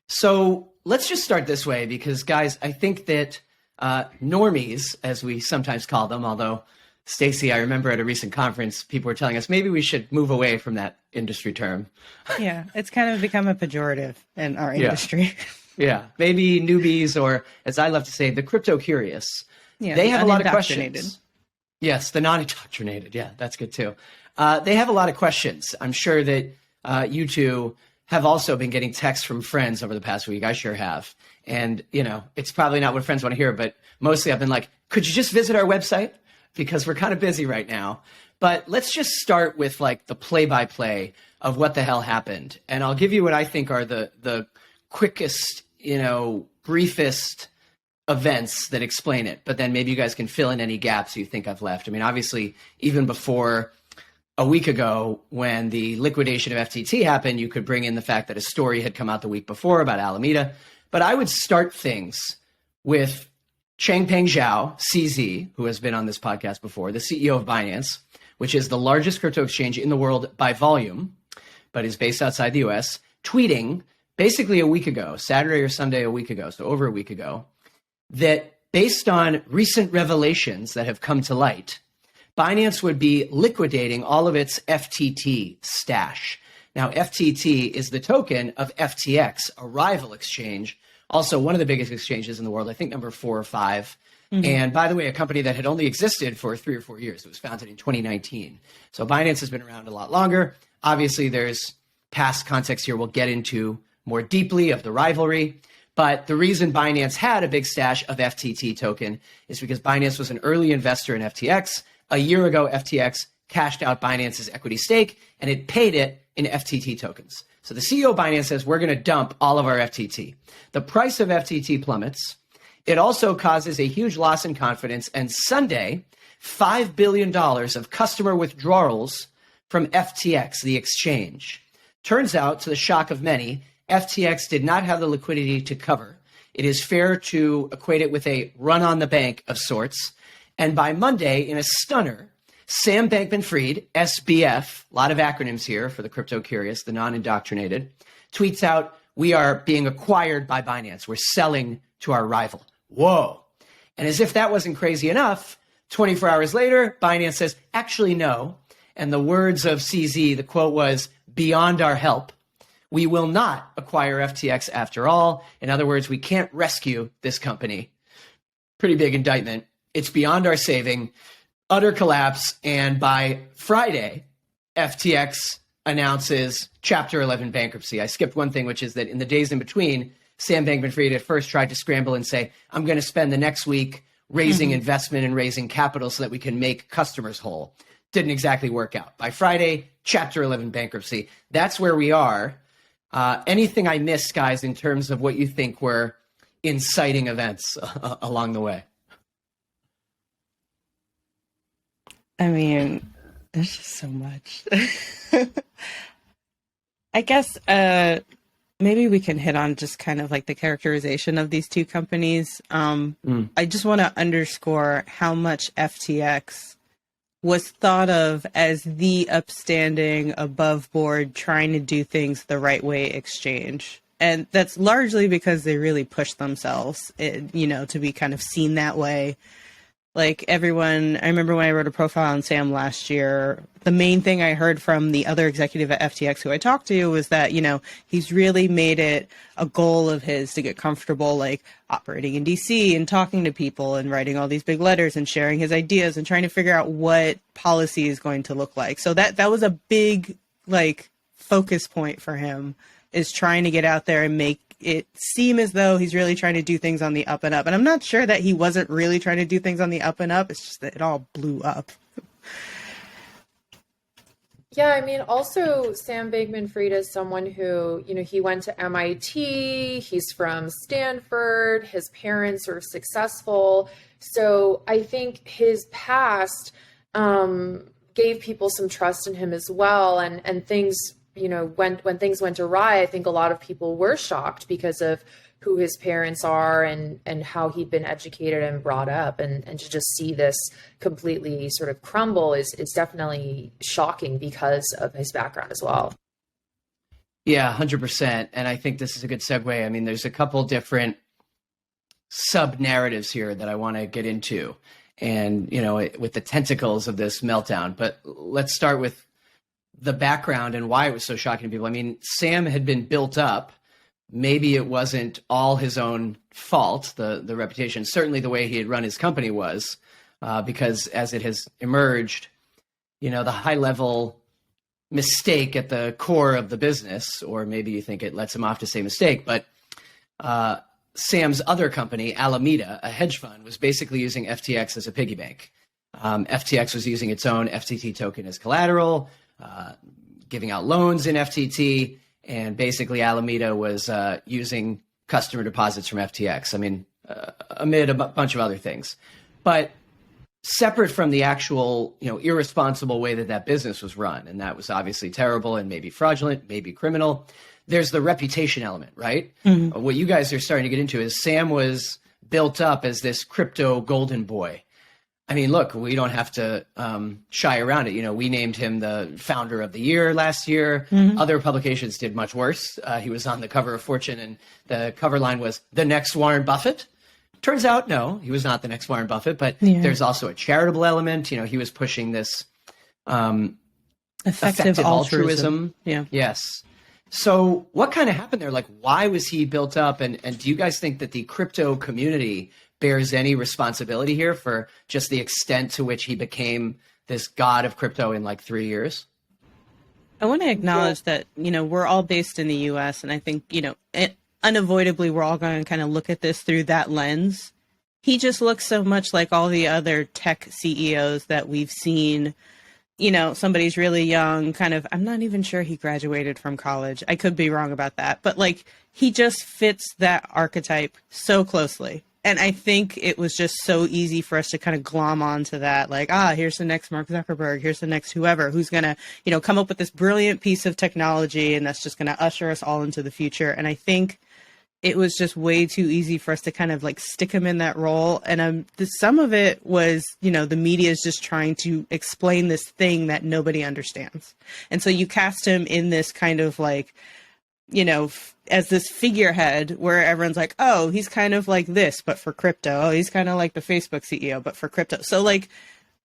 So let's just start this way because, guys, I think that normies, as we sometimes call them, although, Stacy, I remember at a recent conference, people were telling us maybe we should move away from that industry term. Yeah, it's kind of become a pejorative in our industry. Yeah, maybe newbies, or as I love to say, the crypto curious. Yeah, they have a lot of questions. Yes, the non-indoctrinated. Yeah, that's good too. They have a lot of questions. I'm sure that you two have also been getting texts from friends over the past week. I sure have. And, it's probably not what friends want to hear, but mostly I've been like, could you just visit our website? Because we're kind of busy right now. But let's just start with like the play-by-play of what the hell happened. And I'll give you what I think are the quickest, briefest events that explain it. But then maybe you guys can fill in any gaps you think I've left. I mean, obviously, even before a week ago, when the liquidation of FTT happened, you could bring in the fact that a story had come out the week before about Alameda. But I would start things with Changpeng Zhao, CZ, who has been on this podcast before, the CEO of Binance, which is the largest crypto exchange in the world by volume, but is based outside the US, tweeting basically a week ago, Saturday or Sunday a week ago, so over a week ago, that based on recent revelations that have come to light, Binance would be liquidating all of its FTT stash. Now, FTT is the token of FTX, a rival exchange, also one of the biggest exchanges in the world, I think number 4 or 5. Mm-hmm. And by the way, a company that had only existed for 3 or 4 years. It was founded in 2019. So Binance has been around a lot longer. Obviously, there's past context here we'll get into more deeply of the rivalry. But the reason Binance had a big stash of FTT token is because Binance was an early investor in FTX. A year ago, FTX cashed out Binance's equity stake, and it paid it in FTT tokens. So the CEO of Binance says, we're going to dump all of our FTT. The price of FTT plummets. It also causes a huge loss in confidence. And Sunday, $5 billion of customer withdrawals from FTX, the exchange. Turns out, to the shock of many, FTX did not have the liquidity to cover. It is fair to equate it with a run on the bank of sorts. And by Monday, in a stunner, Sam Bankman-Fried, SBF, a lot of acronyms here for the crypto curious, the non-indoctrinated, tweets out, we are being acquired by Binance. We're selling to our rival. Whoa. And as if that wasn't crazy enough, 24 hours later, Binance says, actually, no. And the words of CZ, the quote was, beyond our help. We will not acquire FTX after all. In other words, we can't rescue this company. Pretty big indictment. It's beyond our saving. Utter collapse. And by Friday, FTX announces Chapter 11 bankruptcy. I skipped one thing, which is that in the days in between, Sam Bankman-Fried at first tried to scramble and say, I'm going to spend the next week raising investment and raising capital so that we can make customers whole. Didn't exactly work out. By Friday, Chapter 11 bankruptcy. That's where we are. Anything I missed, guys, in terms of what you think were inciting events along the way? I mean, there's just so much. I guess maybe we can hit on just kind of like the characterization of these two companies. I just want to underscore how much FTX was thought of as the upstanding, above board, trying to do things the right way exchange. And that's largely because they really pushed themselves, to be kind of seen that way. Like everyone, I remember when I wrote a profile on Sam last year, the main thing I heard from the other executive at FTX who I talked to was that, he's really made it a goal of his to get comfortable, like operating in DC and talking to people and writing all these big letters and sharing his ideas and trying to figure out what policy is going to look like. So that was a big, focus point for him, is trying to get out there and make it seem as though he's really trying to do things on the up and up. And I'm not sure that he wasn't really trying to do things on the up and up. It's just that it all blew up. Yeah, I mean, also Sam Bankman-Fried is someone who, he went to MIT, he's from Stanford, his parents are successful. So I think his past gave people some trust in him as well. And things, when things went awry, I think a lot of people were shocked because of who his parents are and how he'd been educated and brought up. And to just see this completely sort of crumble is definitely shocking because of his background as well. Yeah, 100%. And I think this is a good segue. I mean, there's a couple different sub narratives here that I want to get into, and with the tentacles of this meltdown. But let's start with the background and why it was so shocking to people. I mean, Sam had been built up. Maybe it wasn't all his own fault, the reputation. Certainly the way he had run his company was, because as it has emerged, the high level mistake at the core of the business, or maybe you think it lets him off to say mistake, but Sam's other company, Alameda, a hedge fund, was basically using FTX as a piggy bank. FTX was using its own FTT token as collateral, giving out loans in FTT, and basically Alameda was using customer deposits from FTX. I mean, amid a bunch of other things. But separate from the actual, irresponsible way that business was run, and that was obviously terrible and maybe fraudulent, maybe criminal, there's the reputation element, right? Mm-hmm. What you guys are starting to get into is Sam was built up as this crypto golden boy. I mean, look, we don't have to shy around it. We named him the founder of the year last year. Mm-hmm. Other publications did much worse. He was on the cover of Fortune, and the cover line was "The Next Warren Buffett." Turns out, no, he was not the next Warren Buffett, but there's also a charitable element. He was pushing this effective altruism. Yeah. Yes. So what kind of happened there? Like, why was he built up? And do you guys think that the crypto community bears any responsibility here for just the extent to which he became this god of crypto in like 3 years? I want to acknowledge that, we're all based in the US, and I think, unavoidably, we're all going to kind of look at this through that lens. He just looks so much like all the other tech CEOs that we've seen. Somebody's really young, I'm not even sure he graduated from college. I could be wrong about that. But he just fits that archetype so closely. And I think it was just so easy for us to kind of glom onto that. Here's the next Mark Zuckerberg. Here's the next whoever who's going to, come up with this brilliant piece of technology. And that's just going to usher us all into the future. And I think it was just way too easy for us to kind of stick him in that role. And some of it was, the media is just trying to explain this thing that nobody understands. And so you cast him in this kind of as this figurehead where everyone's like, oh, he's kind of like this, but for crypto. Oh, he's kind of like the Facebook CEO, but for crypto. So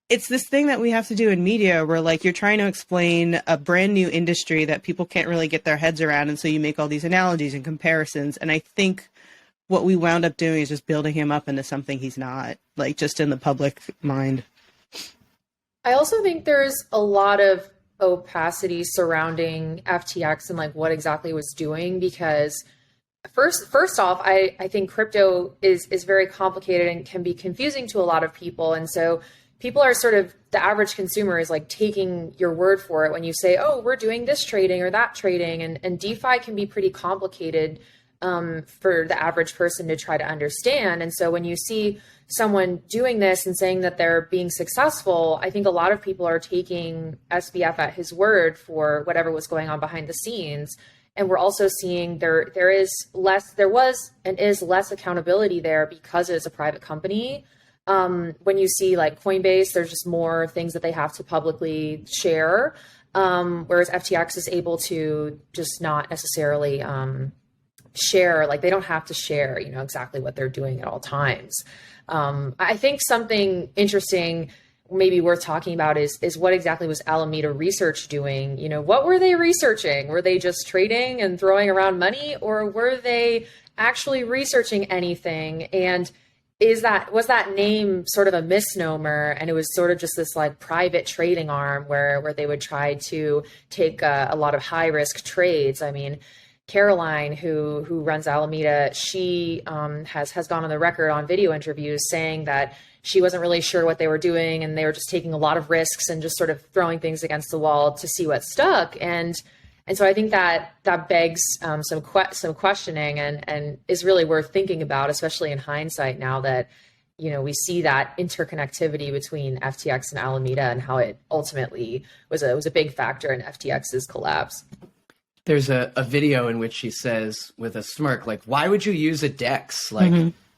it's this thing that we have to do in media where you're trying to explain a brand new industry that people can't really get their heads around. And so you make all these analogies and comparisons. And I think what we wound up doing is just building him up into something he's not, just in the public mind. I also think there's a lot of opacity surrounding FTX and what exactly it was doing, because first off, I think crypto is very complicated and can be confusing to a lot of people. And so people are the average consumer is taking your word for it when you say, oh, we're doing this trading or that trading. And DeFi can be pretty complicated for the average person to try to understand. And so when you see someone doing this and saying that they're being successful, I think a lot of people are taking SBF at his word for whatever was going on behind the scenes. And we're also seeing there was and is less accountability there because it is a private company. When you see Coinbase, there's just more things that they have to publicly share, whereas FTX is able to just not necessarily share, they don't have to share, exactly what they're doing at all times. I think something interesting maybe worth talking about is what exactly was Alameda Research doing? What were they researching? Were they just trading and throwing around money, or were they actually researching anything? And was that name sort of a misnomer, and it was sort of just this private trading arm where they would try to take a lot of high risk trades? I mean, Caroline, who runs Alameda, she has gone on the record on video interviews saying that she wasn't really sure what they were doing, and they were just taking a lot of risks and just sort of throwing things against the wall to see what stuck. And so I think that begs some questioning and is really worth thinking about, especially in hindsight now that we see that interconnectivity between FTX and Alameda and how it ultimately was a big factor in FTX's collapse. There's a video in which she says with a smirk, why would you use a DEX?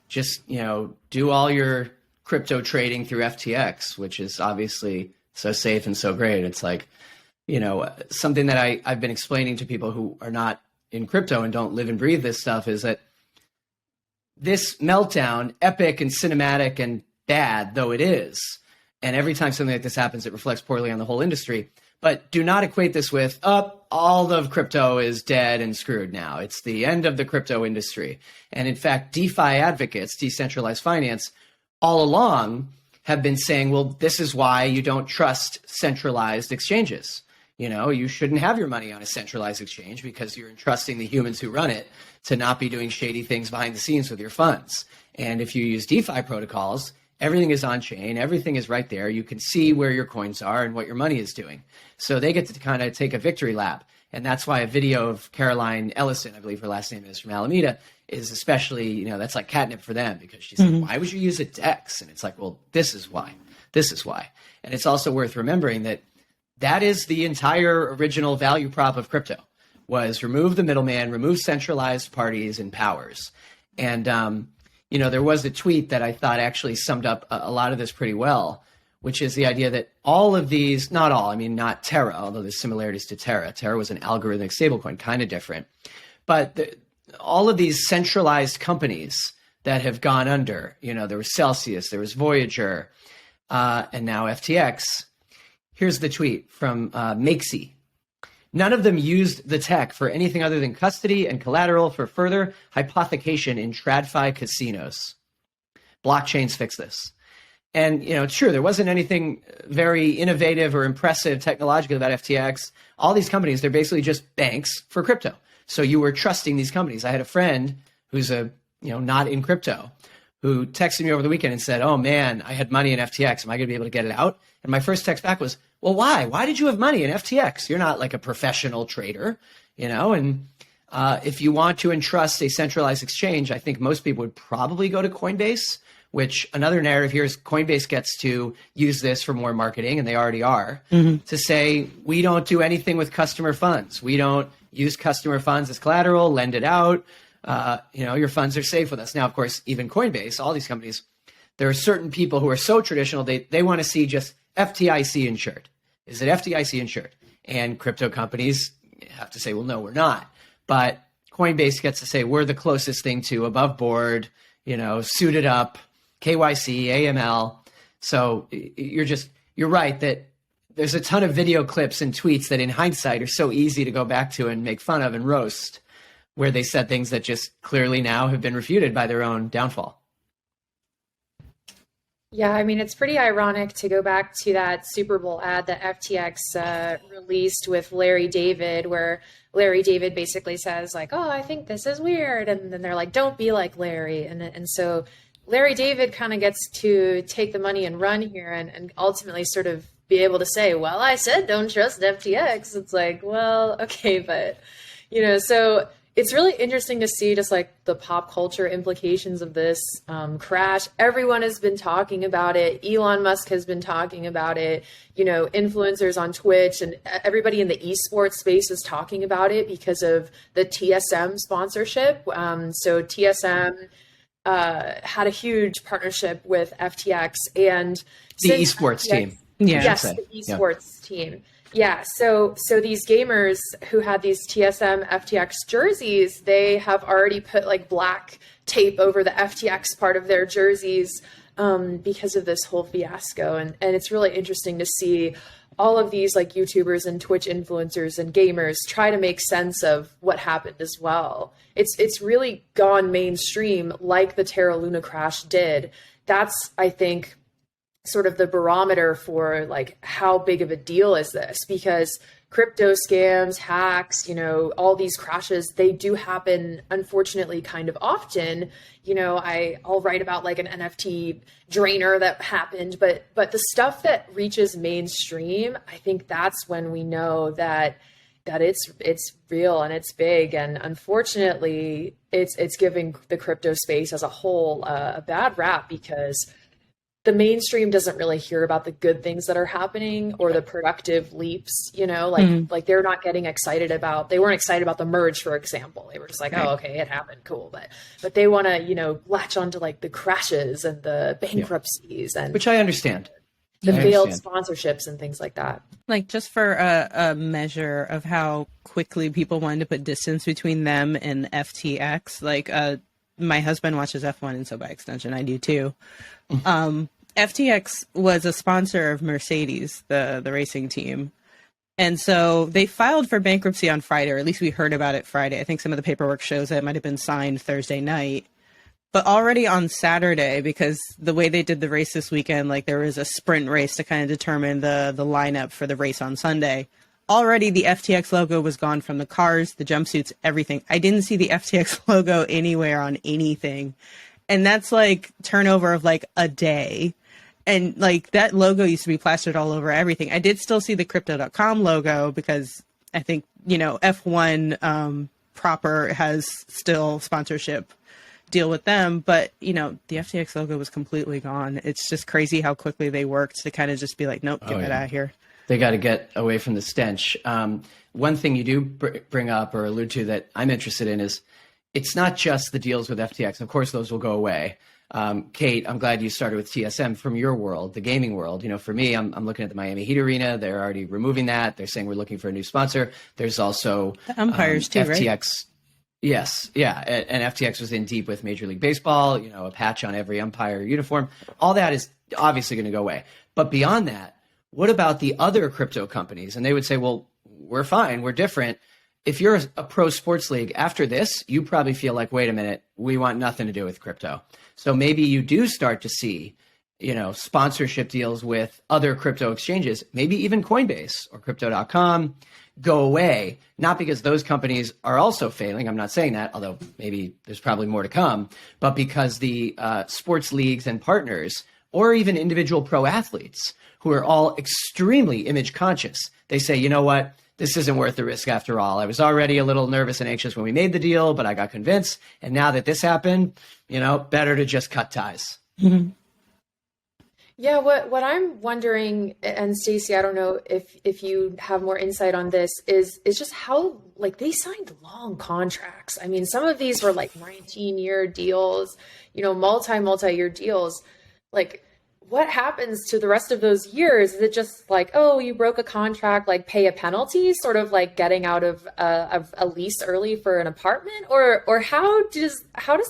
Just, do all your crypto trading through FTX, which is obviously so safe and so great. It's something that I've been explaining to people who are not in crypto and don't live and breathe this stuff is that this meltdown, epic and cinematic and bad though it is, and every time something like this happens, it reflects poorly on the whole industry. But do not equate this with, all of crypto is dead and screwed now. It's the end of the crypto industry. And in fact, DeFi advocates, decentralized finance, all along have been saying, well, this is why you don't trust centralized exchanges. You shouldn't have your money on a centralized exchange because you're entrusting the humans who run it to not be doing shady things behind the scenes with your funds. And if you use DeFi protocols, everything is on chain. Everything is right there. You can see where your coins are and what your money is doing. So they get to kind of take a victory lap. And that's why a video of Caroline Ellison, I believe her last name is, from Alameda, is especially, that's like catnip for them, because she's like, why would you use a DEX? And it's like, well, this is why. This is why. And it's also worth remembering that is the entire original value prop of crypto, was remove the middleman, remove centralized parties and powers. And, there was a tweet that I thought actually summed up a lot of this pretty well, which is the idea that all of these, not all, not Terra, although there's similarities to Terra. Terra was an algorithmic stablecoin, kind of different. But all of these centralized companies that have gone under, there was Celsius, there was Voyager, and now FTX. Here's the tweet from Makesy. None of them used the tech for anything other than custody and collateral for further hypothecation in TradFi casinos. Blockchains fix this. And, it's true, there wasn't anything very innovative or impressive technologically about FTX. All these companies, they're basically just banks for crypto. So you were trusting these companies. I had a friend who's not in crypto, who texted me over the weekend and said, oh man, I had money in FTX. Am I going to be able to get it out? And my first text back was, well, why? Why did you have money in FTX? You're not like a professional trader, and if you want to entrust a centralized exchange, I think most people would probably go to Coinbase, which another narrative here is Coinbase gets to use this for more marketing, and they already are, to say, we don't do anything with customer funds. We don't use customer funds as collateral, lend it out. Your funds are safe with us. Now, of course, even Coinbase, all these companies, there are certain people who are so traditional, they want to see just FDIC insured. Is it FDIC insured? And crypto companies have to say, well, no, we're not. But Coinbase gets to say, we're the closest thing to above board, suited up, KYC, AML. So you're right that there's a ton of video clips and tweets that in hindsight are so easy to go back to and make fun of and roast, where they said things that just clearly now have been refuted by their own downfall. Yeah, it's pretty ironic to go back to that Super Bowl ad that FTX released with Larry David, where Larry David basically says like, oh, I think this is weird. And then they're like, don't be like Larry. And so Larry David kind of gets to take the money and run here and ultimately sort of be able to say, well, I said don't trust FTX. It's like, well, okay, but, so it's really interesting to see just like the pop culture implications of this crash. Everyone has been talking about it. Elon Musk has been talking about it. Influencers on Twitch and everybody in the esports space is talking about it because of the TSM sponsorship. So TSM had a huge partnership with FTX and the esports team. Yeah. Yes, the esports team. Yeah, so these gamers who had these TSM FTX jerseys, they have already put like black tape over the FTX part of their jerseys because of this whole fiasco. And it's really interesting to see all of these like YouTubers and Twitch influencers and gamers try to make sense of what happened as well. It's really gone mainstream like the Terra Luna crash did. That's, I think, sort of the barometer for like how big of a deal is this, because crypto scams, hacks, all these crashes, they do happen, unfortunately, kind of often. I'll write about like an NFT drainer that happened, but the stuff that reaches mainstream, I think that's when we know that it's real and it's big. And unfortunately, it's giving the crypto space as a whole a bad rap, because the mainstream doesn't really hear about the good things that are happening or the productive leaps, like they're not getting excited about, they weren't excited about the merge, for example. They were just like, oh, okay, it happened. Cool. But they want to, latch onto like the crashes and the bankruptcies and which I understand. the I veiled understand. sponsorships and things like that. Like just for a measure of how quickly people wanted to put distance between them and FTX, like my husband watches F1 and so by extension I do too. FTX was a sponsor of Mercedes, the racing team. And so they filed for bankruptcy on Friday, or at least we heard about it Friday. I think some of the paperwork shows that it might have been signed Thursday night. But already on Saturday, because the way they did the race this weekend, like there was a sprint race to kind of determine the lineup for the race on Sunday. Already the FTX logo was gone from the cars, the jumpsuits, everything. I didn't see the FTX logo anywhere on anything. And that's like turnover of like a day. And like that logo used to be plastered all over everything. I did still see the crypto.com logo because I think, F1 proper has still sponsorship deal with them. But, the FTX logo was completely gone. It's just crazy how quickly they worked to kind of just be like, nope, get that out of here. They got to get away from the stench. One thing you do bring up or allude to that I'm interested in is it's not just the deals with FTX. Of course, those will go away. Kate, I'm glad you started with TSM from your world, the gaming world. For me, I'm looking at the Miami Heat Arena. They're already removing that. They're saying we're looking for a new sponsor. There's also the umpires too, FTX. right? Yes, yeah, and FTX was in deep with Major League Baseball. A patch on every umpire uniform. All that is obviously going to go away. But beyond that, what about the other crypto companies? And they would say, well, we're fine. We're different. If you're a pro sports league, after this, you probably feel like, wait a minute, we want nothing to do with crypto. So maybe you do start to see, sponsorship deals with other crypto exchanges, maybe even Coinbase or crypto.com go away, not because those companies are also failing. I'm not saying that, although maybe there's probably more to come, but because the sports leagues and partners or even individual pro athletes who are all extremely image conscious, they say, you know what? This isn't worth the risk after all. I was already a little nervous and anxious when we made the deal, but I got convinced. And now that this happened, better to just cut ties. Mm-hmm. Yeah, what I'm wondering, and Stacy, I don't know if you have more insight on this, is just how they signed long contracts. I mean, some of these were like 19-year deals, multi-year deals. What happens to the rest of those years? Is it just like, oh, you broke a contract, pay a penalty, sort of like getting out of a lease early for an apartment, or how does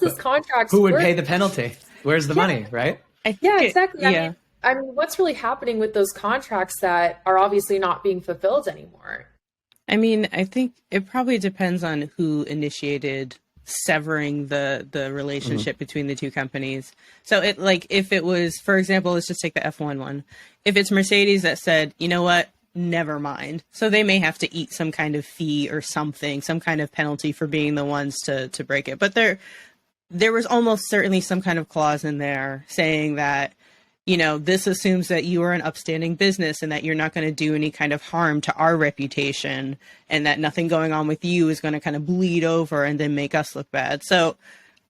this contract? Who would pay the penalty? Where's the money, right? Yeah, exactly. Yeah. I mean, what's really happening with those contracts that are obviously not being fulfilled anymore? I mean, I think it probably depends on who initiated severing the relationship between the two companies. So if it was, for example, let's just take the F1 one. If it's Mercedes that said, you know what, never mind. So they may have to eat some kind of fee or something, some kind of penalty for being the ones to break it. But there was almost certainly some kind of clause in there saying that, this assumes that you are an upstanding business and that you're not going to do any kind of harm to our reputation and that nothing going on with you is going to kind of bleed over and then make us look bad. So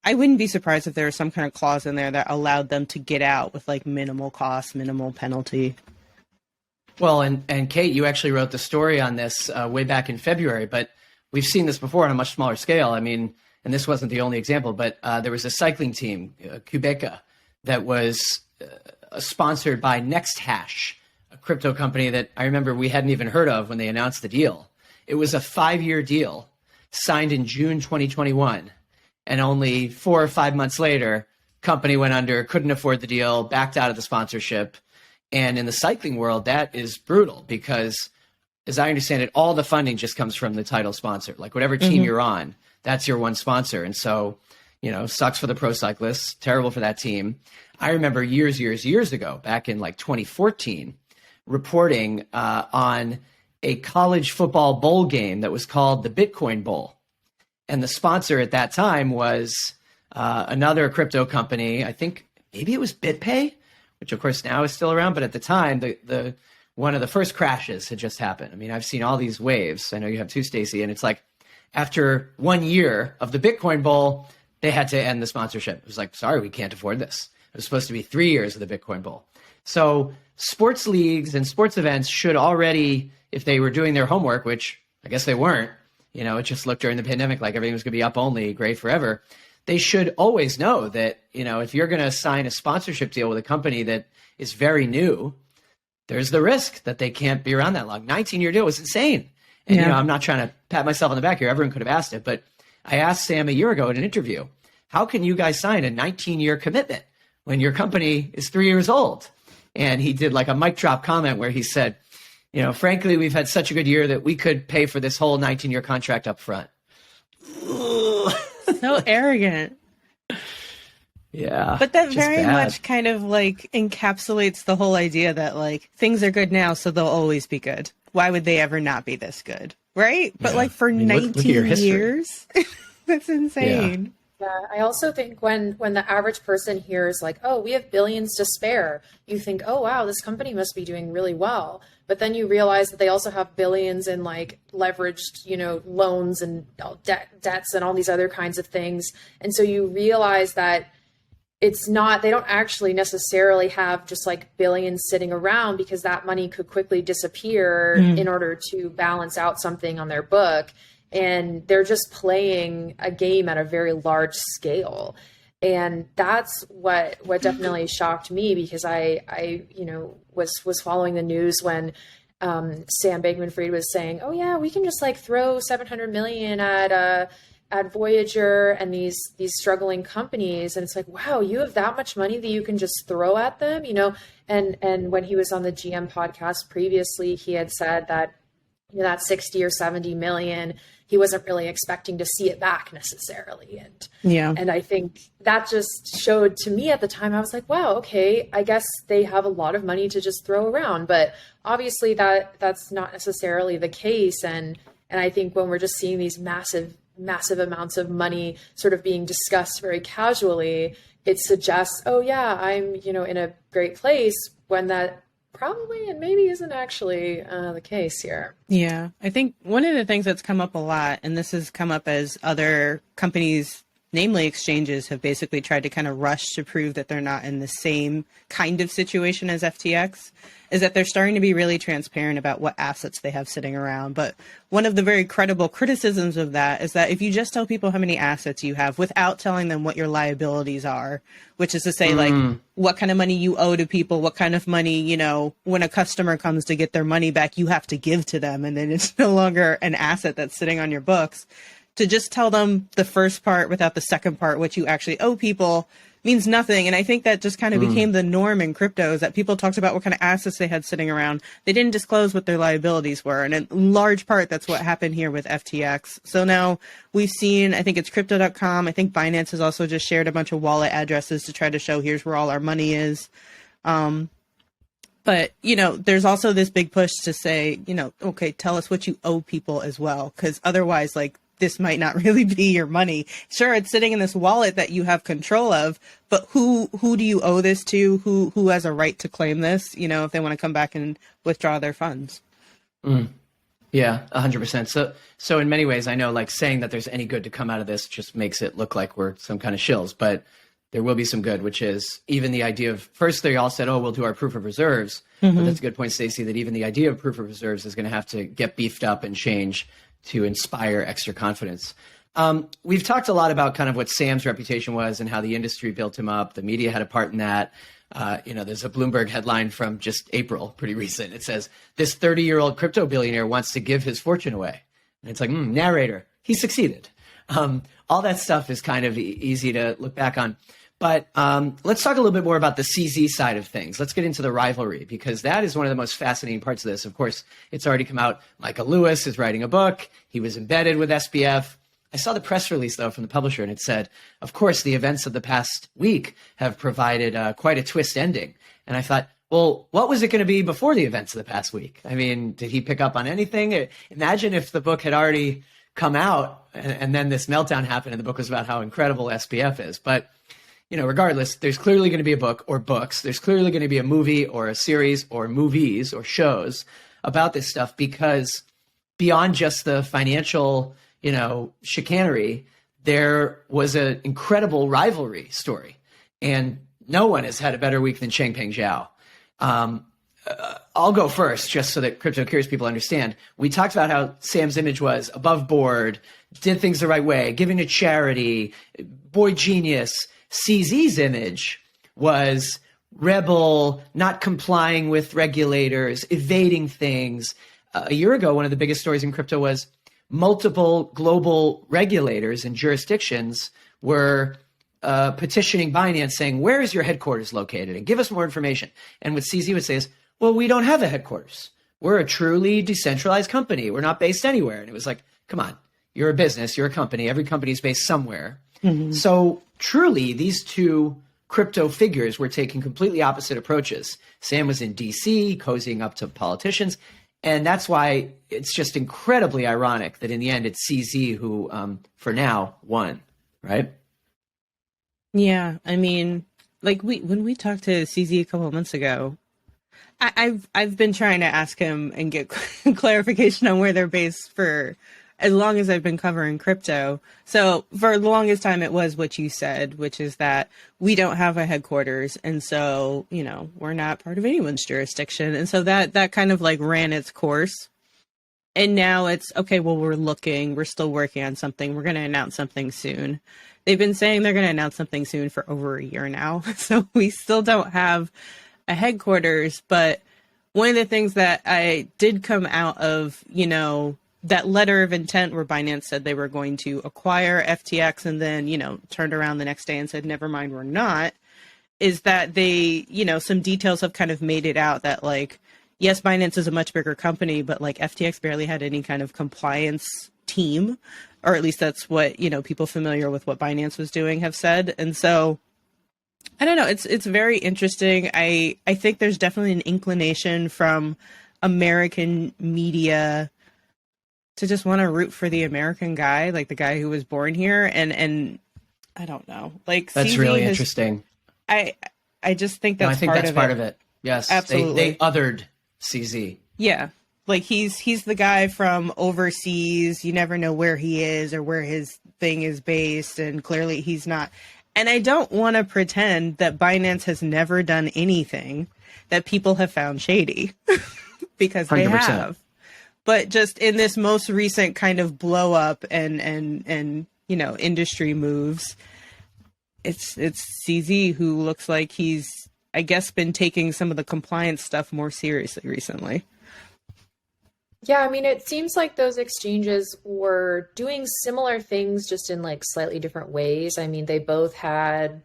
I wouldn't be surprised if there was some kind of clause in there that allowed them to get out with minimal cost, minimal penalty. Well, and Kate, you actually wrote the story on this way back in February, but we've seen this before on a much smaller scale. I mean, and this wasn't the only example, but there was a cycling team, Quebeca, that was sponsored by NextHash, a crypto company that I remember we hadn't even heard of when they announced the deal. It was a 5-year deal signed in June 2021. And only 4 or 5 months later, company went under, couldn't afford the deal, backed out of the sponsorship. And in the cycling world, that is brutal because, as I understand it, all the funding just comes from the title sponsor. Whatever team you're on, that's your one sponsor. And so, sucks for the pro cyclists, terrible for that team. I remember years ago, back in 2014, reporting on a college football bowl game that was called the Bitcoin Bowl. And the sponsor at that time was another crypto company. I think maybe it was BitPay, which of course now is still around. But at the time, the one of the first crashes had just happened. I mean, I've seen all these waves. I know you have too, Stacy. And it's after 1 year of the Bitcoin Bowl, they had to end the sponsorship. It was sorry, we can't afford this. It was supposed to be 3 years of the Bitcoin Bowl. So sports leagues and sports events should already, if they were doing their homework, which I guess they weren't, it just looked during the pandemic like everything was going to be up only, great forever. They should always know that, if you're going to sign a sponsorship deal with a company that is very new, there's the risk that they can't be around that long. 19-year deal was insane. And, you know, I'm not trying to pat myself on the back here. Everyone could have asked it. But I asked Sam a year ago in an interview, how can you guys sign a 19-year commitment when your company is 3 years old? And he did like a mic drop comment where he said, you know, frankly, we've had such a good year that we could pay for this whole 19-year contract up front. So arrogant. Yeah. But that very much kind of like encapsulates the whole idea that like things are good now, so they'll always be good. Why would they ever not be this good? Right? But like for 19 years, that's insane. Yeah, I also think when the average person hears like, oh, we have billions to spare, you think, oh, wow, this company must be doing really well. But then you realize that they also have billions in like leveraged, you know, loans and debts and all these other kinds of things. And so you realize that it's not, they don't actually necessarily have just like billions sitting around, because that money could quickly disappear in order to balance out something on their book. And they're just playing a game at a very large scale. And that's what definitely shocked me, because I you know, was following the news when Sam Bankman-Fried was saying, oh yeah, we can just like throw 700 million at Voyager and these struggling companies. And it's like, wow, you have that much money that you can just throw at them, you know? And when he was on the GM podcast previously, he had said that, you know, that 60 or 70 million, he wasn't really expecting to see it back necessarily. And I think that just showed to me at the time, I was like, wow, okay, I guess they have a lot of money to just throw around. But obviously that's not necessarily the case. And I think when we're just seeing these massive amounts of money sort of being discussed very casually, it suggests, oh yeah, I'm, you know, in a great place, when that probably and maybe isn't actually the case here. Yeah, I think one of the things that's come up a lot, and this has come up as other companies, namely exchanges, have basically tried to kind of rush to prove that they're not in the same kind of situation as FTX, is that they're starting to be really transparent about what assets they have sitting around. But one of the very credible criticisms of that is that if you just tell people how many assets you have without telling them what your liabilities are, which is to say like what kind of money you owe to people, what kind of money, you know, when a customer comes to get their money back, you have to give to them, and then it's no longer an asset that's sitting on your books. To just tell them the first part without the second part, what you actually owe people, means nothing. And I think that just kind of became the norm in crypto, is that people talked about what kind of assets they had sitting around. They didn't disclose what their liabilities were. And in large part, that's what happened here with FTX. So now we've seen, I think it's crypto.com. I think Binance has also just shared a bunch of wallet addresses to try to show here's where all our money is. But, you know, there's also this big push to say, you know, okay, tell us what you owe people as well. Because otherwise, like, this might not really be your money. Sure, it's sitting in this wallet that you have control of, but who do you owe this to? Who has a right to claim this, you know, if they want to come back and withdraw their funds? Yeah, 100%. So in many ways, I know like saying that there's any good to come out of this just makes it look like we're some kind of shills, but there will be some good, which is even the idea of, first they all said, oh, we'll do our proof of reserves. But that's a good point, Stacy, that even the idea of proof of reserves is going to have to get beefed up and change to inspire extra confidence. We've talked a lot about kind of what Sam's reputation was and how the industry built him up. The media had a part in that. You know, there's a Bloomberg headline from just April, pretty recent. It says, this 30-year-old crypto billionaire wants to give his fortune away. And it's like, narrator, he succeeded. All that stuff is kind of easy to look back on. But let's talk a little bit more about the CZ side of things. Let's get into the rivalry, because that is one of the most fascinating parts of this. Of course, it's already come out. Michael Lewis is writing a book. He was embedded with SBF. I saw the press release, though, from the publisher, and it said, of course, the events of the past week have provided quite a twist ending. And I thought, well, what was it going to be before the events of the past week? I mean, did he pick up on anything? Imagine if the book had already come out and then this meltdown happened and the book was about how incredible SBF is. But you know, regardless, there's clearly going to be a book or books. There's clearly going to be a movie or a series or movies or shows about this stuff, because beyond just the financial, you know, chicanery, there was an incredible rivalry story. And no one has had a better week than Changpeng Zhao. I'll go first, just so that crypto curious people understand. We talked about how Sam's image was above board, did things the right way, giving to charity, boy genius. CZ's image was rebel, not complying with regulators, evading things. A year ago, one of the biggest stories in crypto was multiple global regulators and jurisdictions were petitioning Binance saying, where is your headquarters located? And give us more information. And what CZ would say is, well, we don't have a headquarters. We're a truly decentralized company. We're not based anywhere. And it was like, come on, you're a business, you're a company. Every company is based somewhere. Mm-hmm. So truly, these two crypto figures were taking completely opposite approaches. Sam was in DC, cozying up to politicians. And that's why it's just incredibly ironic that in the end, it's CZ who, for now, won, right? Yeah, I mean, like when we talked to CZ a couple of months ago, I've been trying to ask him and get clarification on where they're based for as long as I've been covering crypto. So for the longest time, it was what you said, which is that we don't have a headquarters. And so, you know, we're not part of anyone's jurisdiction. And so that kind of like ran its course. And now it's, okay, well, we're still working on something. We're going to announce something soon. They've been saying they're going to announce something soon for over a year now. So we still don't have a headquarters. But one of the things that I did come out of, you know, that letter of intent where Binance said they were going to acquire FTX and then, you know, turned around the next day and said, never mind, we're not, is that they, you know, some details have kind of made it out that like, yes, Binance is a much bigger company, but like FTX barely had any kind of compliance team, or at least that's what, you know, people familiar with what Binance was doing have said. And so I don't know, it's very interesting. I think there's definitely an inclination from American media to just want to root for the American guy, like the guy who was born here. And I don't know, like that's really interesting. I just think that's part of it. Yes, absolutely. They othered CZ. Yeah, like he's the guy from overseas. You never know where he is or where his thing is based, and clearly he's not. And I don't want to pretend that Binance has never done anything that people have found shady, because they 100%. have. But just in this most recent kind of blow up and you know, industry moves, it's CZ who looks like he's, I guess, been taking some of the compliance stuff more seriously recently. Yeah, I mean, it seems like those exchanges were doing similar things, just in like slightly different ways. I mean, they both have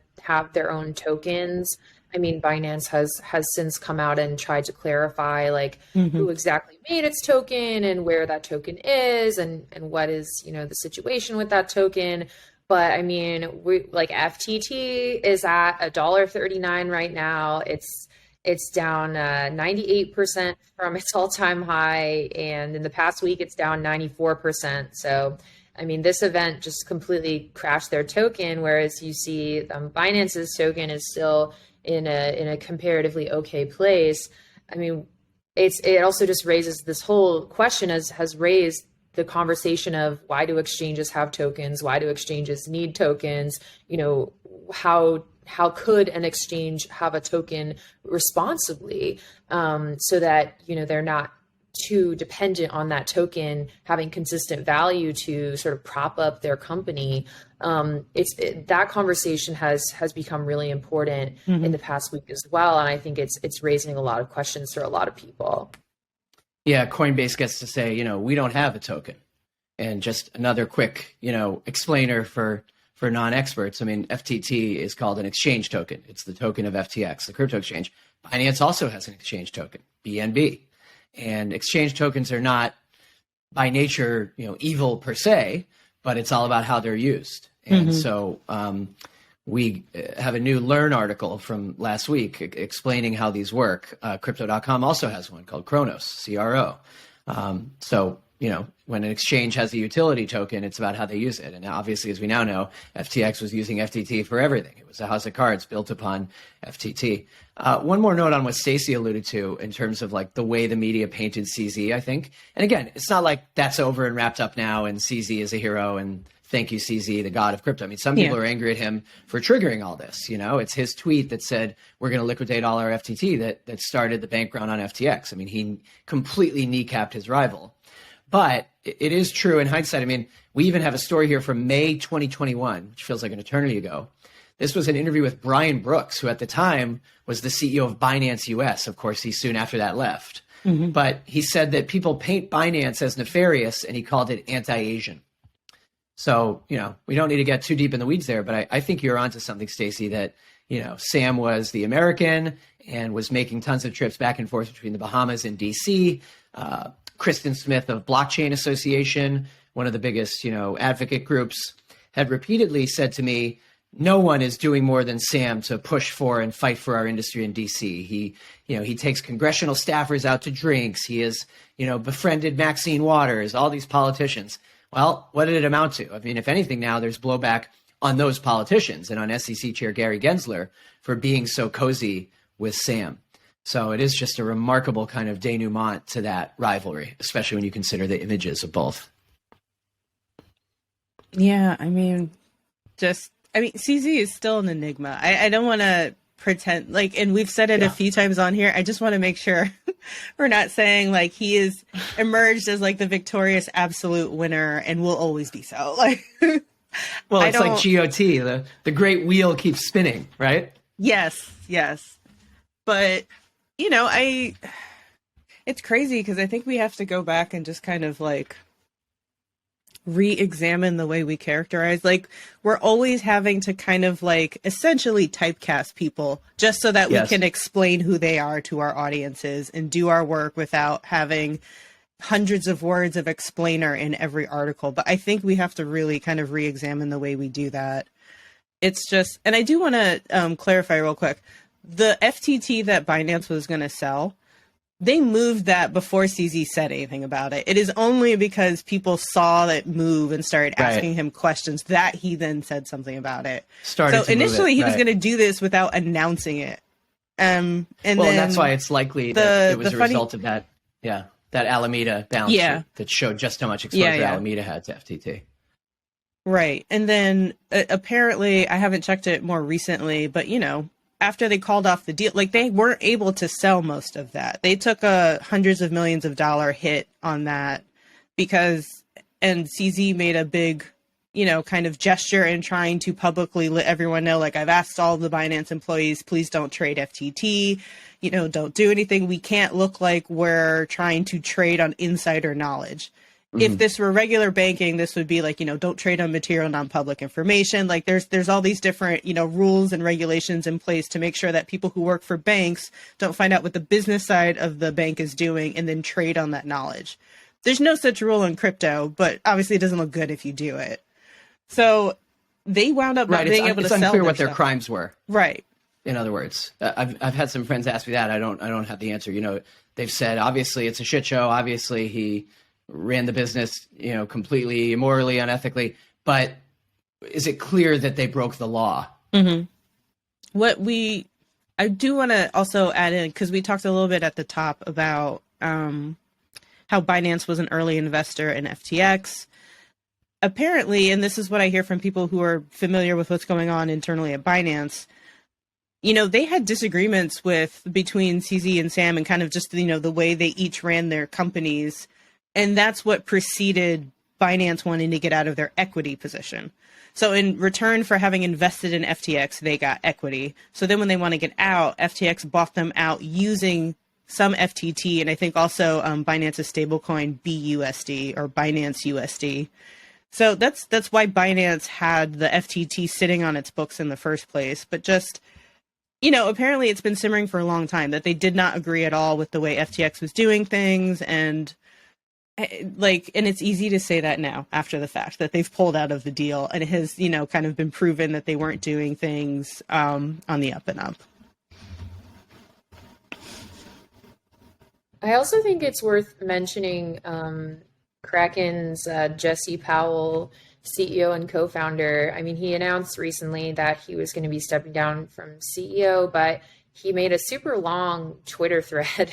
their own tokens. I mean, Binance has since come out and tried to clarify like who exactly made its token and where that token is and what is, you know, the situation with that token. But I mean, we like FTT is at $1.39 right now. It's down 98% from its all-time high, and in the past week it's down 94%. So I mean, this event just completely crashed their token, whereas you see Binance's token is still in a comparatively okay place. I mean, it also just raises this whole question, has raised the conversation of, why do exchanges have tokens? Why do exchanges need tokens? You know, how could an exchange have a token responsibly, so that, you know, they're not too dependent on that token having consistent value to sort of prop up their company. That conversation has become really important in the past week as well, and I think it's raising a lot of questions for a lot of people. Yeah, Coinbase gets to say, you know, we don't have a token. And just another quick, you know, explainer for non-experts. I mean, FTT is called an exchange token. It's the token of FTX, the crypto exchange. Binance also has an exchange token, BNB. And exchange tokens are not by nature, you know, evil per se, but it's all about how they're used. And so we have a new Learn article from last week explaining how these work. Crypto.com also has one called Chronos, CRO. So, you know, when an exchange has a utility token, it's about how they use it. And obviously, as we now know, FTX was using FTT for everything. It was a house of cards built upon FTT. One more note on what Stacy alluded to in terms of like the way the media painted CZ, I think. And again, it's not like that's over and wrapped up now and CZ is a hero and thank you, CZ, the god of crypto. I mean, some people are angry at him for triggering all this. You know, it's his tweet that said, we're going to liquidate all our FTT that started the bank run on FTX. I mean, he completely kneecapped his rival. But it is true in hindsight. I mean, we even have a story here from May 2021, which feels like an eternity ago, This was an interview with Brian Brooks, who at the time was the CEO of Binance US. Of course, he soon after that left. But he said that people paint Binance as nefarious, and he called it anti-Asian. So, we don't need to get too deep in the weeds there, but I think you're onto something, Stacy, that, Sam was the American and was making tons of trips back and forth between the Bahamas and DC. Kristen Smith of Blockchain Association, one of the biggest, advocate groups, had repeatedly said to me, no one is doing more than Sam to push for and fight for our industry in DC. He takes congressional staffers out to drinks. He has, befriended Maxine Waters, all these politicians. Well, what did it amount to? I mean, if anything, now there's blowback on those politicians and on SEC Chair Gary Gensler for being so cozy with Sam. So it is just a remarkable kind of denouement to that rivalry, especially when you consider the images of both. Yeah, CZ is still an enigma. I don't want to pretend and we've said it a few times on here. I just want to make sure we're not saying he is emerged as the victorious absolute winner and will always be so. Well, it's like GOT, the great wheel keeps spinning, right? Yes. But, it's crazy because I think we have to go back and just kind of re-examine the way we characterize. We're always having to kind of essentially typecast people just so that we can explain who they are to our audiences and do our work without having hundreds of words of explainer in every article. But I think we have to really kind of re-examine the way we do that. It's just, and I do want to clarify real quick, the FTT that Binance was going to sell, they moved that before CZ said anything about it. It is only because people saw it move and started asking him questions that he then said something about it. So initially he was going to do this without announcing it. And that's why it's likely that it was a result of that. Yeah. That Alameda balance sheet that showed just how much exposure Alameda had to FTT. Right. And then apparently, I haven't checked it more recently, but after they called off the deal, they weren't able to sell most of that. They took a hundreds of millions of dollar hit on that and CZ made a big, kind of gesture in trying to publicly let everyone know, I've asked all the Binance employees, please don't trade FTT, don't do anything. We can't look like we're trying to trade on insider knowledge. If this were regular banking, this would be don't trade on material non-public information. There's all these different, rules and regulations in place to make sure that people who work for banks don't find out what the business side of the bank is doing and then trade on that knowledge. There's no such rule in crypto, but obviously it doesn't look good if you do it. So they wound up not being able to sell. It's unclear what their crimes were. Right. In other words, I've had some friends ask me that. I don't have the answer. They've said, obviously it's a shit show. Obviously he ran the business, completely immorally, unethically. But is it clear that they broke the law? Mm-hmm. I do want to also add in, because we talked a little bit at the top about how Binance was an early investor in FTX. Apparently, and this is what I hear from people who are familiar with what's going on internally at Binance, they had disagreements between CZ and Sam and kind of just, the way they each ran their companies. And that's what preceded Binance wanting to get out of their equity position. So in return for having invested in FTX, they got equity. So then when they want to get out, FTX bought them out using some FTT, and I think also Binance's stablecoin BUSD or Binance USD. So that's why Binance had the FTT sitting on its books in the first place. But just, apparently it's been simmering for a long time that they did not agree at all with the way FTX was doing things. And and it's easy to say that now after the fact that they've pulled out of the deal and it has, kind of been proven that they weren't doing things on the up and up. I also think it's worth mentioning Kraken's Jesse Powell, CEO and co-founder. I mean, he announced recently that he was going to be stepping down from CEO, but he made a super long Twitter thread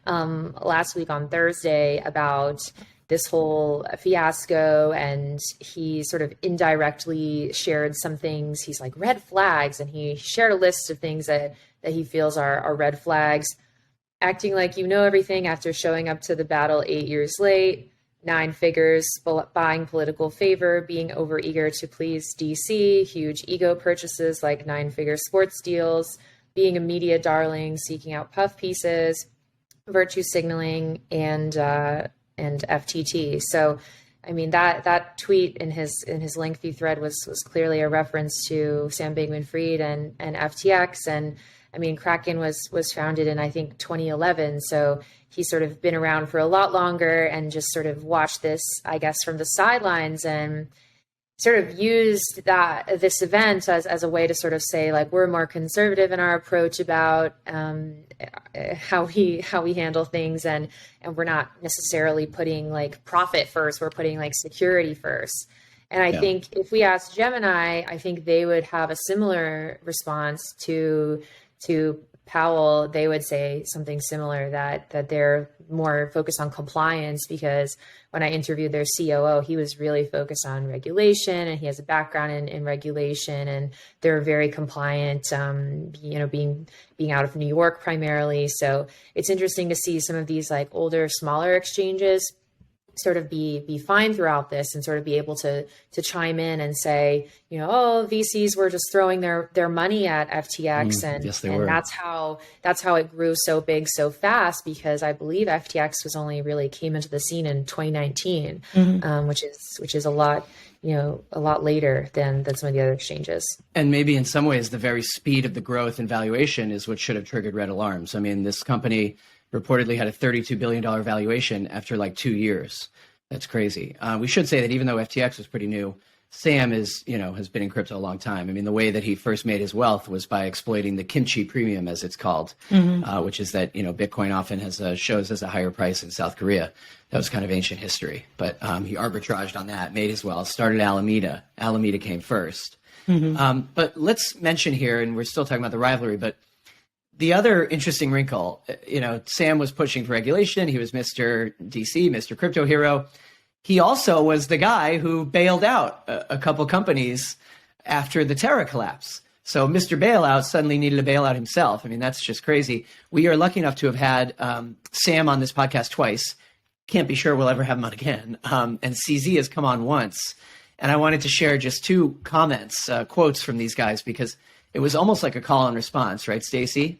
last week on Thursday about this whole fiasco, and he sort of indirectly shared some things. He's like red flags, and he shared a list of things that he feels are red flags. Acting like you know everything after showing up to the battle 8 years late, nine figures, buying political favor, being overeager to please DC, huge ego purchases like nine-figure sports deals, being a media darling, seeking out puff pieces, virtue signaling, and FTT. So, I mean, that tweet in his lengthy thread was clearly a reference to Sam Bankman-Fried and FTX. And I mean, Kraken was founded in, I think, 2011. So he's sort of been around for a lot longer and just sort of watched this, I guess, from the sidelines, and sort of used this event as a way to sort of say, like, we're more conservative in our approach about how we handle things, and we're not necessarily putting like profit first, we're putting like security first. And I think if we asked Gemini, I think they would have a similar response to Powell. They would say something similar, that they're more focused on compliance, because when I interviewed their COO, he was really focused on regulation, and he has a background in regulation, and they're very compliant, being out of New York primarily. So it's interesting to see some of these like older, smaller exchanges sort of be fine throughout this, and sort of be able to chime in and say, VCs were just throwing their money at FTX, and yes, they were. That's how it grew so big so fast, because I believe FTX was only really came into the scene in 2019, which is a lot later than some of the other exchanges. And maybe in some ways, the very speed of the growth and valuation is what should have triggered red alarms. I mean, this company reportedly had a $32 billion valuation after like 2 years. That's crazy. We should say that even though FTX was pretty new, Sam has been in crypto a long time. I mean, the way that he first made his wealth was by exploiting the kimchi premium, as it's called, which is that, Bitcoin often shows as a higher price in South Korea. That was kind of ancient history, but he arbitraged on that, made his wealth, started Alameda. Alameda came first. But let's mention here, and we're still talking about the rivalry, but the other interesting wrinkle, Sam was pushing for regulation. He was Mr. DC, Mr. Crypto Hero. He also was the guy who bailed out a couple companies after the Terra collapse. So Mr. Bailout suddenly needed to bail out himself. I mean, that's just crazy. We are lucky enough to have had Sam on this podcast twice. Can't be sure we'll ever have him on again. And CZ has come on once. And I wanted to share just two comments, quotes from these guys, because it was almost like a call and response, right, Stacy?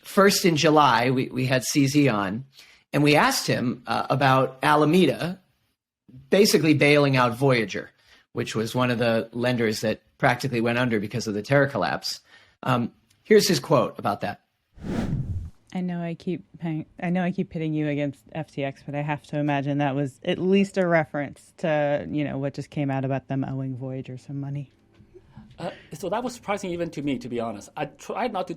First in July, we had CZ on, and we asked him about Alameda basically bailing out Voyager, which was one of the lenders that practically went under because of the Terra collapse. Here's his quote about that. I know I keep pitting you against FTX, but I have to imagine that was at least a reference to, what just came out about them owing Voyager some money. So that was surprising even to me, to be honest. I tried not to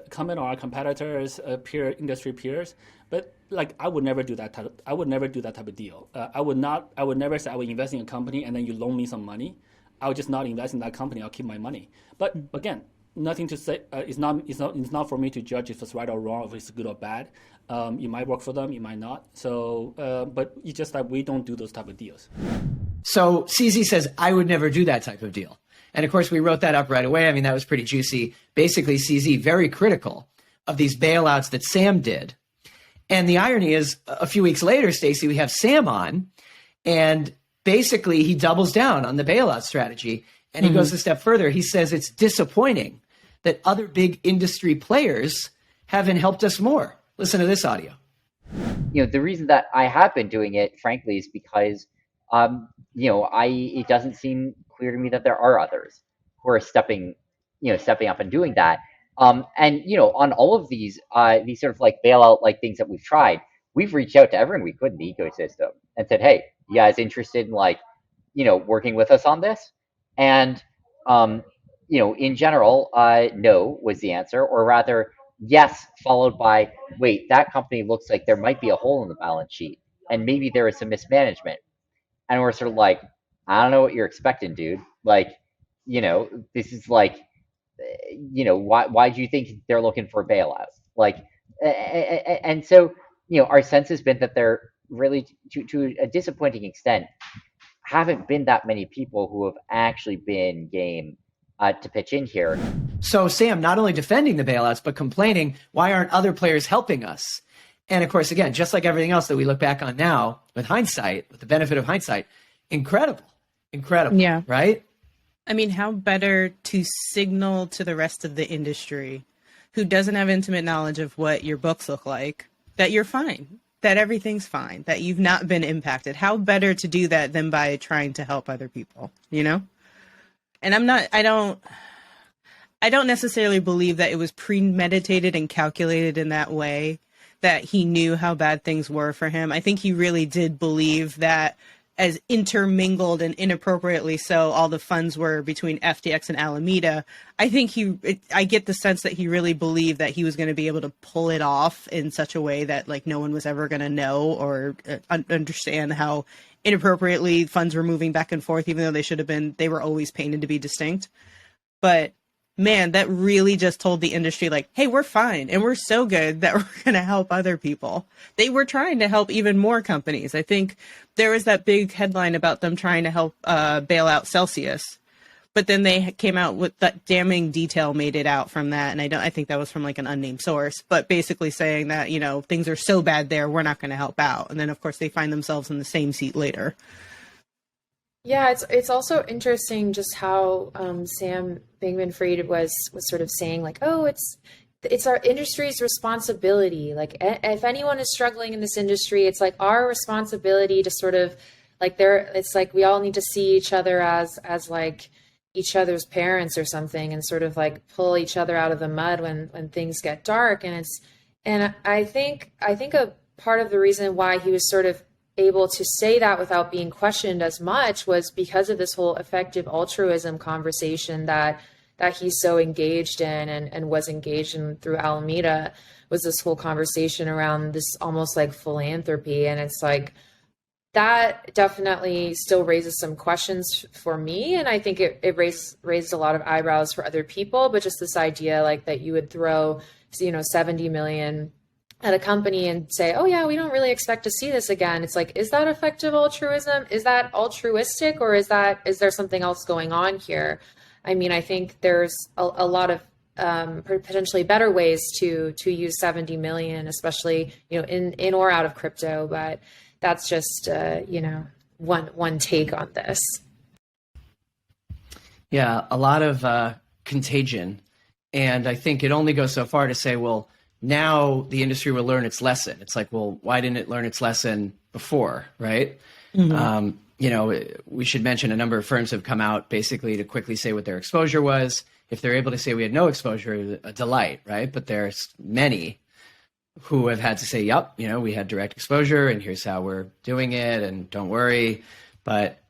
comment on our competitors, industry peers, but like I would never do that type of deal. I would never say I would invest in a company and then you loan me some money. I would just not invest in that company. I'll keep my money. But again, nothing to say. It's not for me to judge if it's right or wrong, if it's good or bad. You might work for them, you might not. So, but it's just that we don't do those type of deals. So CZ says, I would never do that type of deal. And of course, we wrote that up right away. I mean, that was pretty juicy. Basically, CZ, very critical of these bailouts that Sam did. And the irony is, a few weeks later, Stacy, we have Sam on, and basically he doubles down on the bailout strategy. And he goes a step further. He says it's disappointing that other big industry players haven't helped us more. Listen to this audio. The reason that I have been doing it, frankly, is because, it doesn't seem clear to me that there are others who are stepping up and doing that. On all of these sort of like bailout like things that we've tried, we've reached out to everyone we could in the ecosystem and said, hey, you guys interested in working with us on this? And, in general, no was the answer, or rather yes, followed by, wait, that company looks like there might be a hole in the balance sheet and maybe there is some mismanagement. And we're sort of like, I don't know what you're expecting, dude. This is why do you think they're looking for bailouts? And so, our sense has been that they're really, to a disappointing extent, haven't been that many people who have actually been game to pitch in here. So Sam, not only defending the bailouts, but complaining, why aren't other players helping us? And of course, again, just like everything else that we look back on now with hindsight, with the benefit of hindsight, incredible, Yeah. right? I mean, how better to signal to the rest of the industry who doesn't have intimate knowledge of what your books look like that you're fine, that everything's fine, that you've not been impacted. How better to do that than by trying to help other people, you know? And I don't necessarily believe that it was premeditated and calculated in that way, that he knew how bad things were for him. I think he really did believe that, as intermingled and inappropriately so all the funds were between FTX and Alameda, I get the sense that he really believed that he was going to be able to pull it off in such a way that like no one was ever going to know or understand how inappropriately funds were moving back and forth, even though they were always painted to be distinct. But man, that really just told the industry, like, hey, we're fine. And we're so good that we're going to help other people. They were trying to help even more companies. I think there was that big headline about them trying to help bail out Celsius. But then they came out with that damning detail made it out from that. And I think that was from like an unnamed source, but basically saying that, you know, things are so bad there, we're not going to help out. And then, of course, they find themselves in the same seat later. Yeah, it's also interesting just how Sam Bankman-Fried was sort of saying like, oh, it's our industry's responsibility. Like if anyone is struggling in this industry, it's like our responsibility to sort of like it's like we all need to see each other as like each other's parents or something, and sort of like pull each other out of the mud when things get dark. And I think a part of the reason why he was sort of able to say that without being questioned as much was because of this whole effective altruism conversation that he's so engaged in and was engaged in through Alameda, was this whole conversation around this almost like philanthropy. And it's like, that definitely still raises some questions for me. And I think it raised a lot of eyebrows for other people, but just this idea like that you would throw, 70 million at a company and say, oh yeah, we don't really expect to see this again. It's like, is that effective altruism? Is that altruistic, or is there something else going on here? I mean, I think there's a lot of potentially better ways to use 70 million, especially, in or out of crypto, but that's just, one take on this. Yeah, a lot of contagion. And I think it only goes so far to say, well, now the industry will learn its lesson. It's like, well, why didn't it learn its lesson before, right? Mm-hmm. We should mention a number of firms have come out basically to quickly say what their exposure was. If they're able to say we had no exposure, a delight, right? But there's many who have had to say, yep, we had direct exposure and here's how we're doing it, and don't worry. But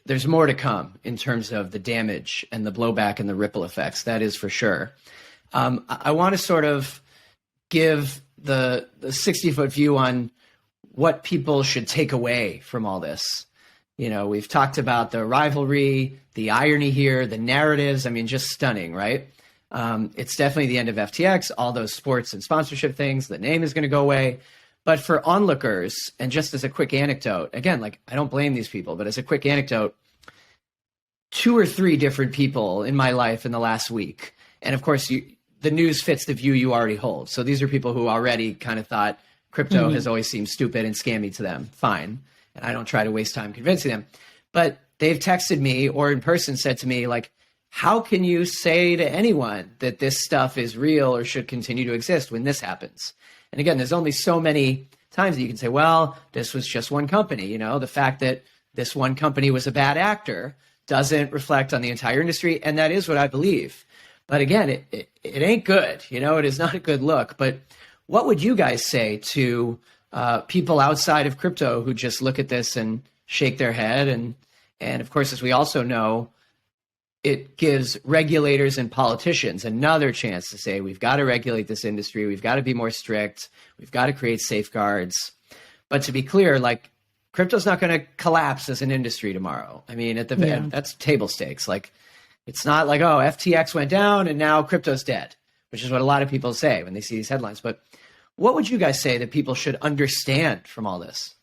there's more to come in terms of the damage and the blowback and the ripple effects. That is for sure. I want to sort of give the 60-foot view on what people should take away from all this. We've talked about the rivalry, the irony here, the narratives. I mean, just stunning, right? It's definitely the end of FTX, all those sports and sponsorship things. The name is going to go away. But for onlookers, and just as a quick anecdote, again, like I don't blame these people, but as a quick anecdote, 2 or 3 different people in my life in the last week. And of course, the news fits the view you already hold. So these are people who already kind of thought crypto has always seemed stupid and scammy to them. Fine. And I don't try to waste time convincing them. But they've texted me or in person said to me, like, how can you say to anyone that this stuff is real or should continue to exist when this happens? And again, there's only so many times that you can say, well, this was just one company. The fact that this one company was a bad actor doesn't reflect on the entire industry. And that is what I believe. But again, it ain't good. It is not a good look. But what would you guys say to people outside of crypto who just look at this and shake their head? And of course, as we also know, it gives regulators and politicians another chance to say, we've got to regulate this industry. We've got to be more strict. We've got to create safeguards. But to be clear, like, crypto's not going to collapse as an industry tomorrow. I mean, that's table stakes. Like, it's not like, oh, FTX went down and now crypto's dead, which is what a lot of people say when they see these headlines. But what would you guys say that people should understand from all this?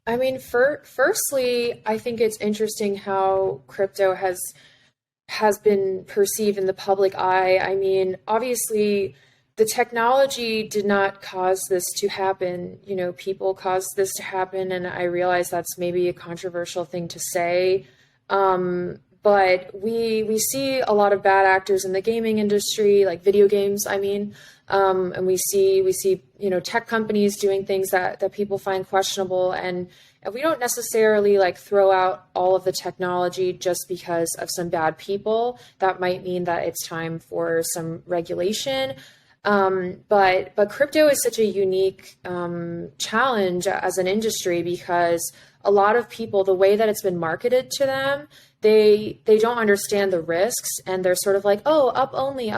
I mean, firstly, I think it's interesting how crypto has been perceived in the public eye. I mean, obviously, the technology did not cause this to happen. You know, people caused this to happen. And I realize that's maybe a controversial thing to say. But we see a lot of bad actors in the gaming industry, like video games, I mean. And we see, you know, tech companies doing things that people find questionable. And we don't necessarily like throw out all of the technology just because of some bad people. That might mean that it's time for some regulation. But crypto is such a unique challenge as an industry, because a lot of people, the way that it's been marketed to them, they don't understand the risks, and they're sort of like, oh, up only.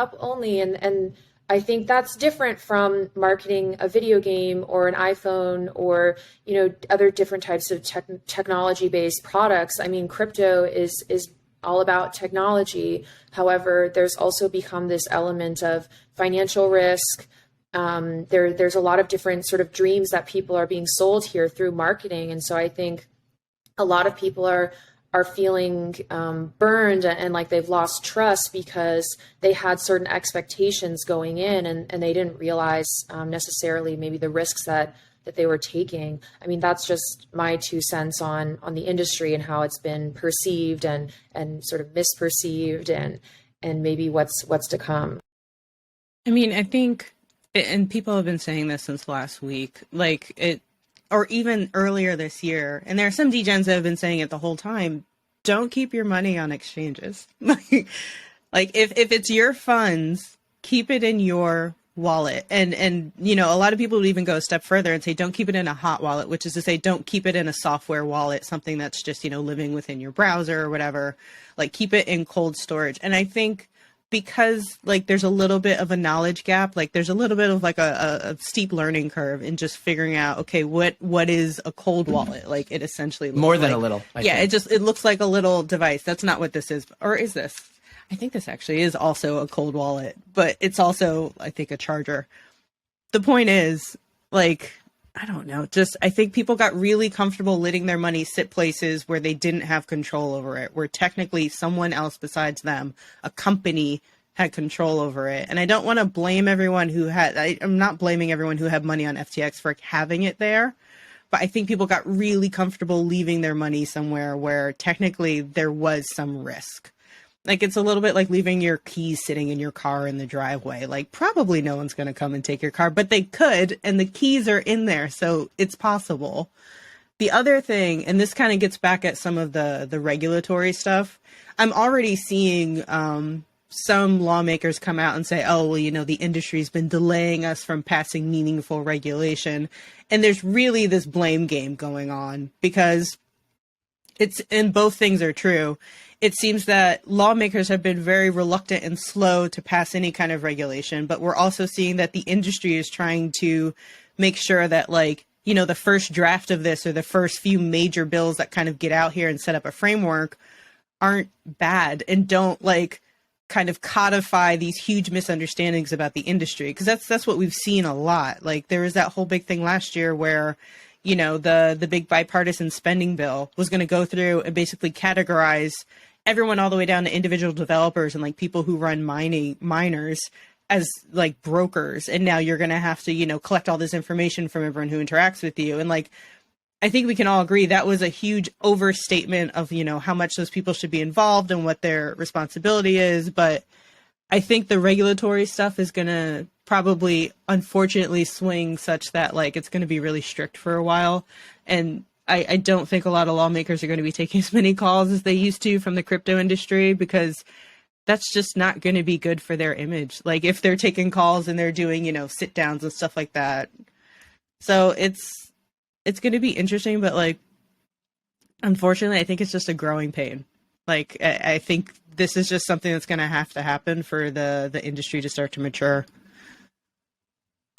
And I think that's different from marketing a video game or an iPhone or, you know, other different types of technology-based products. I mean, crypto is all about technology. However, there's also become this element of financial risk. There's a lot of different sort of dreams that people are being sold here through marketing. And so I think a lot of people are feeling burned and like they've lost trust because they had certain expectations going in, and they didn't realize necessarily maybe the risks that they were taking. I mean, that's just my 2 cents on the industry and how it's been perceived and sort of misperceived and maybe what's to come. I mean, I think, and people have been saying this since last week, like it, or even earlier this year, and there are some degens that have been saying it the whole time, don't keep your money on exchanges. Like if it's your funds, keep it in your wallet. And you know, a lot of people would even go a step further and say, don't keep it in a hot wallet, which is to say, don't keep it in a software wallet, something that's just, you know, living within your browser or whatever. Like keep it in cold storage. And I think because like there's a little bit of a knowledge gap, like there's a little bit of like a steep learning curve in just figuring out, okay, what is a cold wallet? Like it essentially looks More than like, a little. I yeah, think. it looks like a little device. That's not what this is. Or is this? I think this actually is also a cold wallet, but it's also, I think, a charger. The point is, like, I don't know, just I think people got really comfortable letting their money sit places where they didn't have control over it, where technically someone else besides them, a company, had control over it. And I don't want to blame everyone who had, I'm not blaming everyone who had money on FTX for having it there, but I think people got really comfortable leaving their money somewhere where technically there was some risk. Like, it's a little bit like leaving your keys sitting in your car in the driveway. Like, probably no one's going to come and take your car, but they could, and the keys are in there, so it's possible. The other thing, and this kind of gets back at some of the regulatory stuff, I'm already seeing some lawmakers come out and say, oh, well, you know, the industry's been delaying us from passing meaningful regulation. And there's really this blame game going on because it's, and both things are true. It seems that lawmakers have been very reluctant and slow to pass any kind of regulation, but we're also seeing that the industry is trying to make sure that, like, you know, the first draft of this or the first few major bills that kind of get out here and set up a framework aren't bad and don't, like, kind of codify these huge misunderstandings about the industry. Because that's what we've seen a lot. Like, there was that whole big thing last year where, you know, the big bipartisan spending bill was going to go through and basically categorize everyone all the way down to individual developers and like people who run miners as like brokers. And now you're going to have to, you know, collect all this information from everyone who interacts with you. And like, I think we can all agree that was a huge overstatement of, you know, how much those people should be involved and what their responsibility is. But I think the regulatory stuff is going to probably, unfortunately, swing such that like it's going to be really strict for a while. And I don't think a lot of lawmakers are going to be taking as many calls as they used to from the crypto industry, because that's just not going to be good for their image. Like if they're taking calls and they're doing, you know, sit downs and stuff like that. So it's going to be interesting, but like, unfortunately, I think it's just a growing pain. Like, I think this is just something that's going to happen for the industry to start to mature.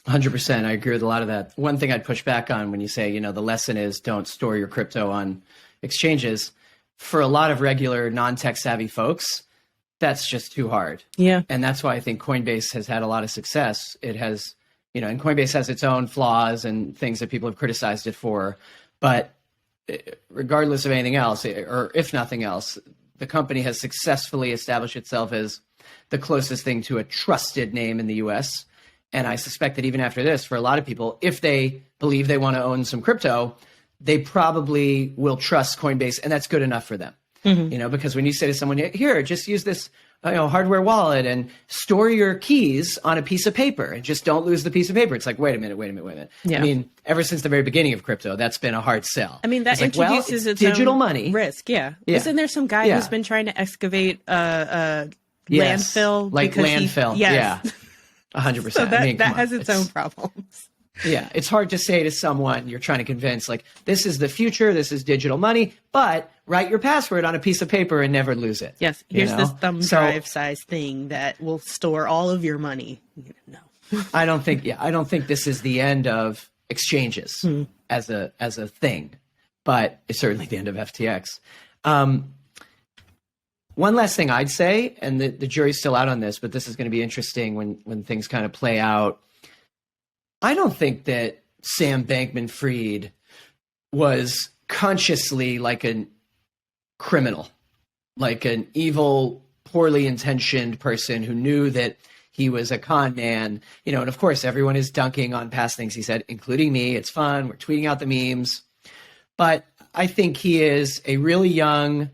100%. I agree with a lot of that. One thing I'd push back on when you say, you know, the lesson is don't store your crypto on exchanges. For a lot of regular non-tech savvy folks, that's just too hard. Yeah. And that's why I think Coinbase has had a lot of success. It has, you know, and Coinbase has its own flaws and things that people have criticized it for. But regardless of anything else, or if nothing else, the company has successfully established itself as the closest thing to a trusted name in the US. And I suspect that even after this, for a lot of people, if they believe they want to own some crypto, they probably will trust Coinbase, and that's good enough for them. Because when you say to someone, here, just use this hardware wallet and store your keys on a piece of paper and just don't lose the piece of paper. It's like, wait a minute. Yeah. I mean, ever since the very beginning of crypto, that's been a hard sell. I mean, that it's introduces its digital own money risk. Yeah. Yeah. Isn't there some guy who's been trying to excavate landfill? Like landfill. Yes. Yeah. 100%. So that, I mean, that has its own problems. Yeah, it's hard to say to someone you're trying to convince, like, this is the future, this is digital money, but write your password on a piece of paper and never lose it. Yes, here's this thumb drive size thing that will store all of your money. No. I don't think this is the end of exchanges as a thing, but it's certainly the end of FTX. One last thing I'd say, and the jury's still out on this, but this is going to be interesting when things kind of play out. I don't think that Sam Bankman-Fried was consciously like a criminal, like an evil, poorly intentioned person who knew that he was a con man, and of course everyone is dunking on past things he said, including me. It's fun. We're tweeting out the memes. But I think he is a really young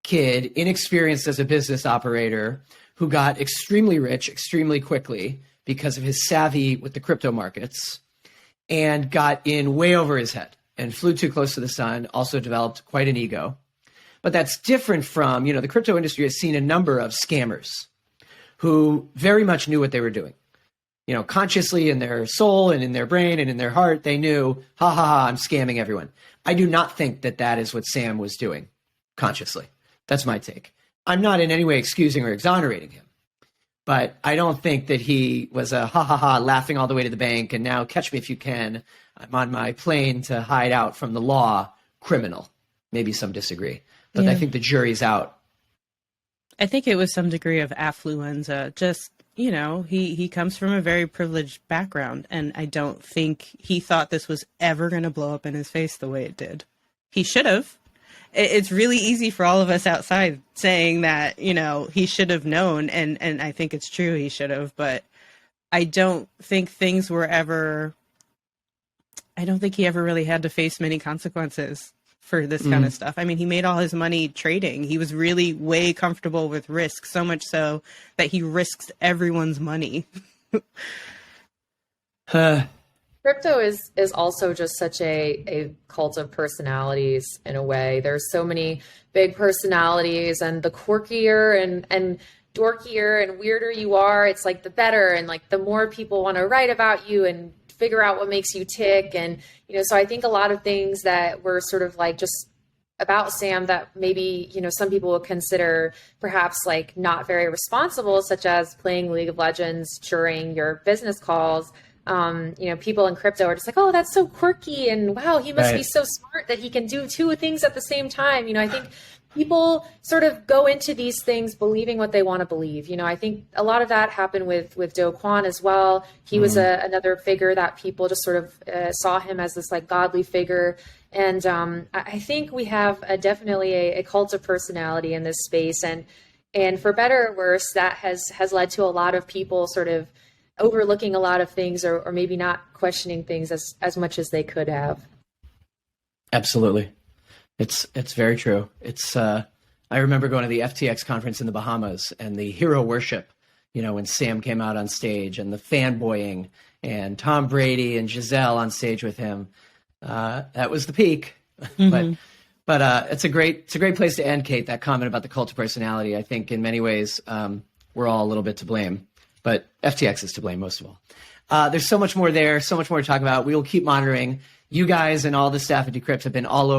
kid, inexperienced as a business operator, who got extremely rich extremely quickly because of his savvy with the crypto markets, and got in way over his head and flew too close to the sun, also developed quite an ego. But that's different from, the crypto industry has seen a number of scammers who very much knew what they were doing. Consciously in their soul and in their brain and in their heart, they knew, I'm scamming everyone. I do not think that is what Sam was doing consciously. That's my take. I'm not in any way excusing or exonerating him. But I don't think that he was a laughing all the way to the bank, and now catch me if you can, I'm on my plane to hide out from the law criminal. Maybe some disagree. But I think the jury's out. I think it was some degree of affluenza. Just, he comes from a very privileged background, and I don't think he thought this was ever going to blow up in his face the way it did. He should have. It's really easy for all of us outside saying that, he should have known. And I think it's true. He should have, but I don't think he ever really had to face many consequences for this kind of stuff. I mean, he made all his money trading. He was really way comfortable with risk, so much so that he risks everyone's money. Crypto is also just such a cult of personalities in a way. There's so many big personalities, and the quirkier and dorkier and weirder you are, it's like the better, and like the more people want to write about you and figure out what makes you tick. And so I think a lot of things that were sort of like just about Sam that maybe some people would consider perhaps like not very responsible, such as playing League of Legends during your business calls. People in crypto are just like, oh, that's so quirky, and wow, he must be so smart that he can do two things at the same time. I think people sort of go into these things believing what they want to believe. I think a lot of that happened with Do Kwon as well. He was another figure that people just sort of saw him as this like godly figure. And I think we have definitely a cult of personality in this space. And for better or worse, that has led to a lot of people sort of overlooking a lot of things, or maybe not questioning things as much as they could have. Absolutely. It's very true. It's I remember going to the FTX conference in the Bahamas, and the hero worship, when Sam came out on stage, and the fanboying, and Tom Brady and Giselle on stage with him. That was the peak. But it's a great place to end, Kate, that comment about the cult of personality. I think in many ways we're all a little bit to blame. But FTX is to blame most of all. There's so much more there, so much more to talk about. We will keep monitoring. You guys and all the staff at Decrypt have been all over.